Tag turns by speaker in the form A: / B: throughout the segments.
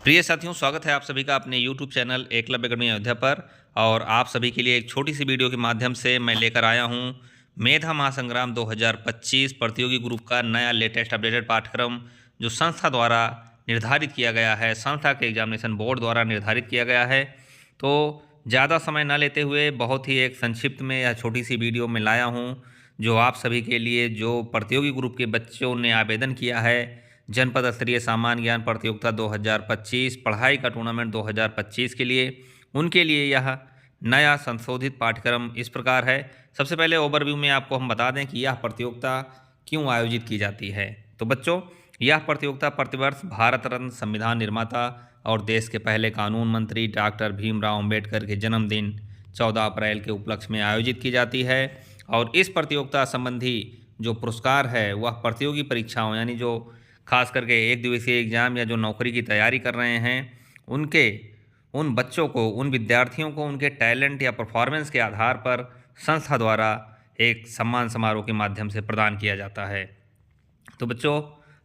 A: प्रिय साथियों, स्वागत है आप सभी का अपने YouTube channel Eklavya academy Ayodhya पर। और आप सभी के लिए एक छोटी सी वीडियो के माध्यम से मैं लेकर आया हूं मेधा महासंग्राम 2025 प्रतियोगी ग्रुप का नया लेटेस्ट अपडेटेड पाठ्यक्रम, जो संस्था द्वारा निर्धारित किया गया है, संस्था के एग्जामिनेशन बोर्ड द्वारा निर्धारित किया गया है। तो ज़्यादा समय न लेते हुए बहुत ही एक संक्षिप्त में यह छोटी सी वीडियो में लाया हूँ, जो आप सभी के लिए, जो प्रतियोगी ग्रुप के बच्चों ने आवेदन किया है जनपद स्तरीय सामान्य ज्ञान प्रतियोगिता 2025 पढ़ाई का टूर्नामेंट 2025 के लिए, उनके लिए यह नया संशोधित पाठ्यक्रम इस प्रकार है। सबसे पहले ओवरव्यू में आपको हम बता दें कि यह प्रतियोगिता क्यों आयोजित की जाती है। तो बच्चों, यह प्रतियोगिता प्रतिवर्ष भारत रत्न संविधान निर्माता और देश के पहले कानून मंत्री डॉक्टर भीमराव अंबेडकर के जन्मदिन 14 अप्रैल के उपलक्ष्य में आयोजित की जाती है। और इस प्रतियोगिता संबंधी जो पुरस्कार है वह प्रतियोगी परीक्षाओं, यानी जो खास करके एक दिवसीय एग्ज़ाम या जो नौकरी की तैयारी कर रहे हैं, उन बच्चों को, उन विद्यार्थियों को उनके टैलेंट या परफॉर्मेंस के आधार पर संस्था द्वारा एक सम्मान समारोह के माध्यम से प्रदान किया जाता है। तो बच्चों,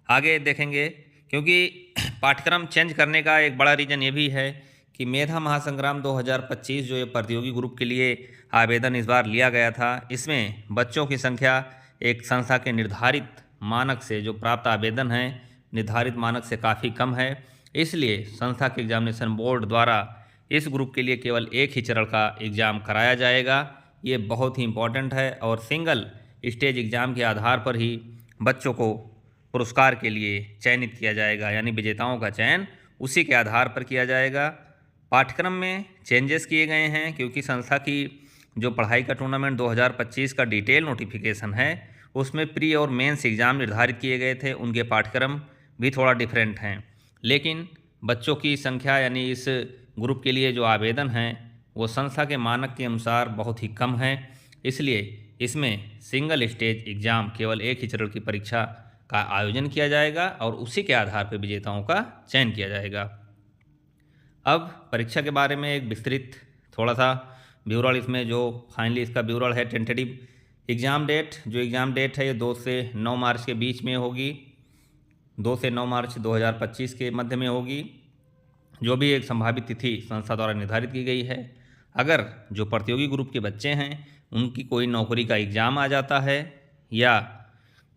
A: आगे देखेंगे, क्योंकि पाठ्यक्रम चेंज करने का एक बड़ा रीज़न ये भी है कि मेधा महासंग्राम 2025 जो ये प्रतियोगी ग्रुप के लिए आवेदन इस बार लिया गया था, इसमें बच्चों की संख्या एक संस्था के निर्धारित मानक से, जो प्राप्त आवेदन हैं, निर्धारित मानक से काफ़ी कम है। इसलिए संस्था के एग्जामिनेशन बोर्ड द्वारा इस ग्रुप के लिए केवल एक ही चरण का एग्ज़ाम कराया जाएगा। ये बहुत ही इम्पॉर्टेंट है और सिंगल स्टेज एग्ज़ाम के आधार पर ही बच्चों को पुरस्कार के लिए चयनित किया जाएगा, यानी विजेताओं का चयन उसी के आधार पर किया जाएगा। पाठ्यक्रम में चेंजेस किए गए हैं क्योंकि संस्था की जो पढ़ाई का टूर्नामेंट 2025 का डिटेल नोटिफिकेशन है, उसमें प्री और मेंस एग्ज़ाम निर्धारित किए गए थे, उनके पाठ्यक्रम भी थोड़ा डिफरेंट हैं। लेकिन बच्चों की संख्या, यानी इस ग्रुप के लिए जो आवेदन हैं, वो संस्था के मानक के अनुसार बहुत ही कम है। इसलिए इसमें सिंगल स्टेज एग्ज़ाम, केवल एक ही चरण की परीक्षा का आयोजन किया जाएगा और उसी के आधार पर विजेताओं का चयन किया जाएगा। अब परीक्षा के बारे में एक विस्तृत थोड़ा सा ब्यूरल, इसमें जो फाइनली इसका ब्यूरल है, टेंटेटिव एग्ज़ाम डेट, जो एग्ज़ाम डेट है ये 2 से 9 मार्च के बीच में होगी। 2 से 9 मार्च 2025 के मध्य में होगी। जो भी एक संभावित तिथि संस्था द्वारा निर्धारित की गई है। अगर जो प्रतियोगी ग्रुप के बच्चे हैं उनकी कोई नौकरी का एग्ज़ाम आ जाता है या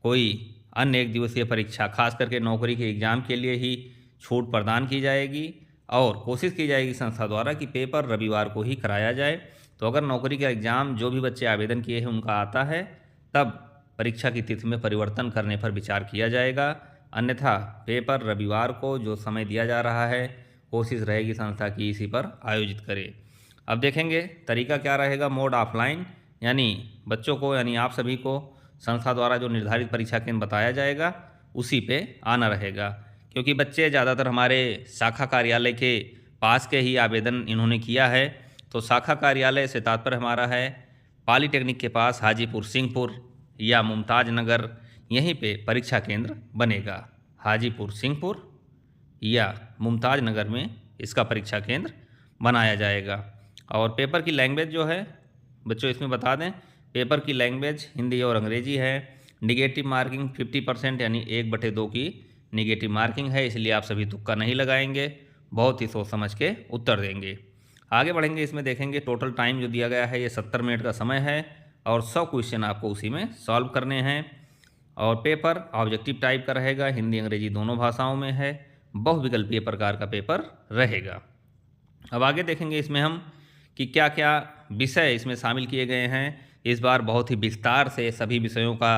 A: कोई अन्य एक दिवसीय परीक्षा, खास करके नौकरी के एग्ज़ाम के लिए ही छूट प्रदान की जाएगी और कोशिश की जाएगी संस्था द्वारा कि पेपर रविवार को ही कराया जाए। तो अगर नौकरी का एग्ज़ाम जो भी बच्चे आवेदन किए हैं उनका आता है, तब परीक्षा की तिथि में परिवर्तन करने पर विचार किया जाएगा। अन्यथा पेपर रविवार को जो समय दिया जा रहा है, कोशिश रहेगी संस्था की इसी पर आयोजित करे। अब देखेंगे तरीका क्या रहेगा। मोड ऑफलाइन, यानी बच्चों को, यानी आप सभी को संस्था द्वारा जो निर्धारित परीक्षा केंद्र बताया जाएगा उसी पे आना रहेगा, क्योंकि बच्चे ज़्यादातर हमारे शाखा कार्यालय के पास के ही आवेदन इन्होंने किया है। तो शाखा कार्यालय से तात्पर्य हमारा है पॉलीटेक्निक के पास हाजीपुर सिंहपुर या मुमताज नगर, यहीं पे परीक्षा केंद्र बनेगा। हाजीपुर सिंहपुर या मुमताज नगर में इसका परीक्षा केंद्र बनाया जाएगा। और पेपर की लैंग्वेज जो है बच्चों, इसमें बता दें, पेपर की लैंग्वेज हिंदी और अंग्रेजी है। निगेटिव मार्किंग 50%, यानी 1/2 की निगेटिव मार्किंग है, इसलिए आप सभी तुक्का नहीं लगाएंगे, बहुत ही सोच समझ के उत्तर देंगे। आगे बढ़ेंगे, इसमें देखेंगे टोटल टाइम जो दिया गया है ये 70 मिनट का समय है और 100 क्वेश्चन आपको उसी में सॉल्व करने हैं। और पेपर ऑब्जेक्टिव टाइप का रहेगा, हिंदी अंग्रेजी दोनों भाषाओं में है, बहुविकल्पीय प्रकार का पेपर रहेगा। अब आगे देखेंगे इसमें हम कि क्या क्या विषय इसमें शामिल किए गए हैं। इस बार बहुत ही विस्तार से सभी विषयों का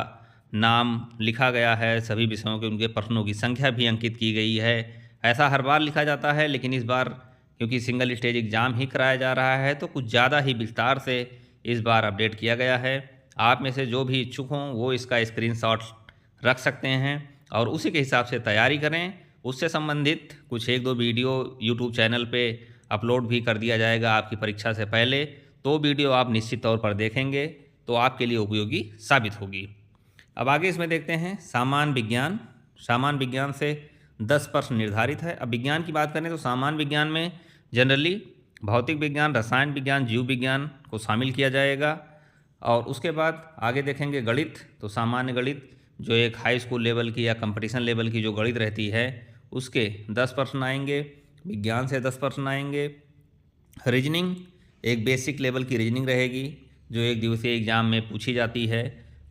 A: नाम लिखा गया है, सभी विषयों के उनके प्रश्नों की संख्या भी अंकित की गई है। ऐसा हर बार लिखा जाता है, लेकिन इस बार क्योंकि सिंगल स्टेज एग्ज़ाम ही कराया जा रहा है तो कुछ ज़्यादा ही विस्तार से इस बार अपडेट किया गया है। आप में से जो भी इच्छुक हों वो इसका स्क्रीनशॉट रख सकते हैं और उसी के हिसाब से तैयारी करें। उससे संबंधित कुछ 1-2 वीडियो यूट्यूब चैनल पे अपलोड भी कर दिया जाएगा आपकी परीक्षा से पहले, तो वीडियो आप निश्चित तौर पर देखेंगे तो आपके लिए उपयोगी साबित होगी। अब आगे इसमें देखते हैं सामान्य विज्ञान। सामान्य विज्ञान से 10 प्रश्न निर्धारित है। अब विज्ञान की बात करें तो सामान्य विज्ञान में जनरली भौतिक विज्ञान, रसायन विज्ञान, जीव विज्ञान को शामिल किया जाएगा। और उसके बाद आगे देखेंगे गणित। तो सामान्य गणित जो एक हाई स्कूल लेवल की या कंपटीशन लेवल की जो गणित रहती है उसके 10 प्रश्न आएंगे। विज्ञान से 10 प्रश्न आएंगे। रीजनिंग एक बेसिक लेवल की रीजनिंग रहेगी जो एक दिवसीय एग्जाम में पूछी जाती है,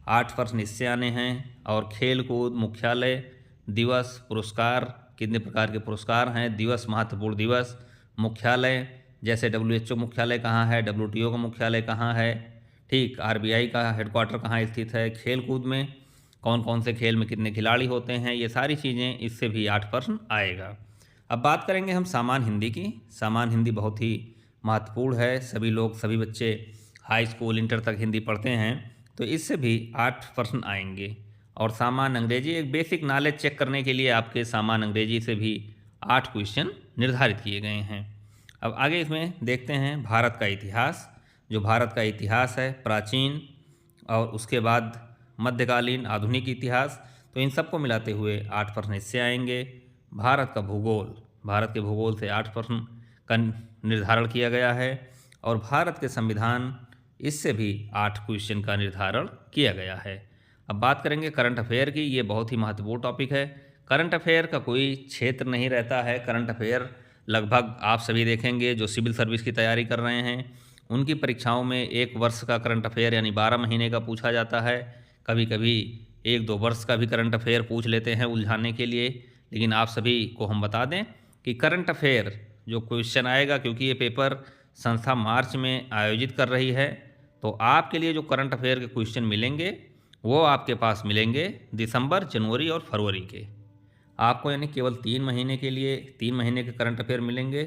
A: 8 प्रश्न इससे आने हैं। और खेल कूद, मुख्यालय दिवस, पुरस्कार, कितने प्रकार के पुरस्कार हैं, दिवस, महत्वपूर्ण दिवस, मुख्यालय जैसे WHO मुख्यालय कहाँ है, WTO का मुख्यालय कहाँ है, ठीक, RBI का हेडक्वार्टर कहाँ स्थित है, खेल कूद में कौन कौन से खेल में कितने खिलाड़ी होते हैं, ये सारी चीज़ें, इससे भी 8 प्रश्न आएगा। अब बात करेंगे हम सामान्य हिंदी की। सामान्य हिंदी बहुत ही महत्वपूर्ण है, सभी लोग, सभी बच्चे हाई स्कूल, इंटर तक हिंदी पढ़ते हैं, तो इससे भी 8 प्रश्न आएंगे। और सामान्य अंग्रेजी एक बेसिक नॉलेज चेक करने के लिए आपके सामान्य अंग्रेजी से भी 8 क्वेश्चन निर्धारित किए गए हैं। अब आगे इसमें देखते हैं भारत का इतिहास। जो भारत का इतिहास है, प्राचीन और उसके बाद मध्यकालीन, आधुनिक इतिहास, तो इन सबको मिलाते हुए 8 प्रश्न इससे आएंगे। भारत का भूगोल, भारत के भूगोल से 8 प्रश्न का निर्धारण किया गया है। और भारत के संविधान, इससे भी 8 क्वेश्चन का निर्धारण किया गया है। अब बात करेंगे करंट अफेयर की। ये बहुत ही महत्वपूर्ण टॉपिक है। करंट अफेयर का कोई क्षेत्र नहीं रहता है। करंट अफेयर लगभग आप सभी देखेंगे जो सिविल सर्विस की तैयारी कर रहे हैं, उनकी परीक्षाओं में 1 वर्ष का करंट अफेयर यानी 12 महीने का पूछा जाता है। कभी कभी 1-2 वर्ष का भी करंट अफेयर पूछ लेते हैं उलझाने के लिए। लेकिन आप सभी को हम बता दें कि करंट अफेयर जो क्वेश्चन आएगा, क्योंकि ये पेपर संस्था मार्च में आयोजित कर रही है, तो आपके लिए जो करंट अफेयर के क्वेश्चन मिलेंगे वो आपके पास मिलेंगे दिसंबर, जनवरी और फरवरी के। आपको यानी केवल 3 महीने के लिए 3 महीने के करंट अफेयर मिलेंगे,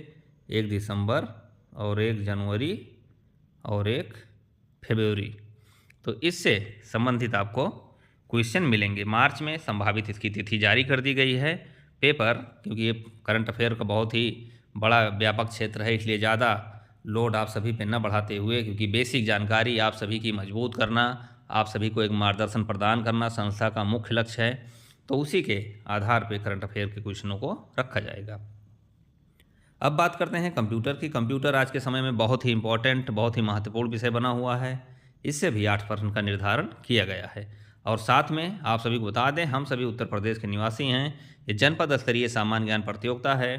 A: 1 दिसंबर और 1 जनवरी और 1 फरवरी। तो इससे संबंधित आपको क्वेश्चन मिलेंगे। मार्च में संभावित इसकी तिथि जारी कर दी गई है। पेपर, क्योंकि ये करंट अफेयर का बहुत ही बड़ा व्यापक क्षेत्र है, इसलिए ज़्यादा लोड आप सभी पे न बढ़ाते हुए, क्योंकि बेसिक जानकारी आप सभी की मजबूत करना, आप सभी को एक मार्गदर्शन प्रदान करना संस्था का मुख्य लक्ष्य है, तो उसी के आधार पे करंट अफेयर के क्वेश्चनों को रखा जाएगा। अब बात करते हैं कंप्यूटर की। कंप्यूटर आज के समय में बहुत ही इम्पोर्टेंट, बहुत ही महत्वपूर्ण विषय बना हुआ है। इससे भी 8 प्रश्न का निर्धारण किया गया है। और साथ में आप सभी को बता दें, हम सभी उत्तर प्रदेश के निवासी हैं। ये जनपद स्तरीय सामान्य ज्ञान प्रतियोगिता है।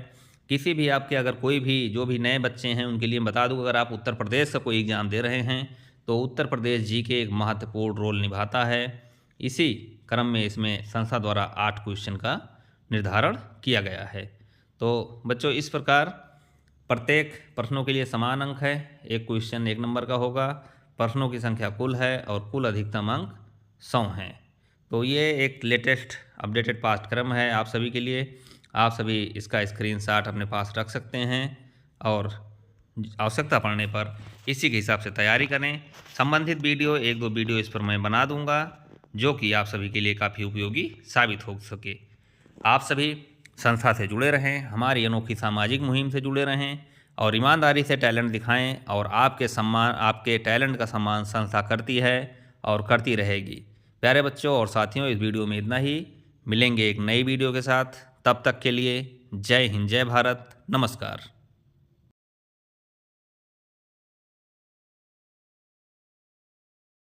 A: किसी भी आपके अगर कोई भी जो भी नए बच्चे हैं उनके लिए बता दूं, अगर आप उत्तर प्रदेश का कोई एग्ज़ाम दे रहे हैं तो उत्तर प्रदेश जीके एक महत्वपूर्ण रोल निभाता है। इसी क्रम में इसमें संस्था द्वारा 8 क्वेश्चन का निर्धारण किया गया है। तो बच्चों, इस प्रकार प्रत्येक प्रश्नों के लिए समान अंक है। एक क्वेश्चन 1 नंबर का होगा। प्रश्नों की संख्या कुल है और कुल अधिकतम अंक 100 हैं। तो ये एक लेटेस्ट अपडेटेड पाठ्यक्रम है आप सभी के लिए। आप सभी इसका स्क्रीनशॉट अपने पास रख सकते हैं और आवश्यकता पड़ने पर इसी के हिसाब से तैयारी करें। संबंधित वीडियो 1-2 वीडियो इस पर मैं बना दूंगा, जो कि आप सभी के लिए काफ़ी उपयोगी साबित हो सके। आप सभी संस्था से जुड़े रहें, हमारी अनोखी सामाजिक मुहिम से जुड़े रहें और ईमानदारी से टैलेंट दिखाएं। और आपके टैलेंट का सम्मान संस्था करती है और करती रहेगी। प्यारे बच्चों और साथियों, इस वीडियो में इतना ही। मिलेंगे एक नई वीडियो के साथ। तब तक के लिए जय हिंद, जय भारत, नमस्कार।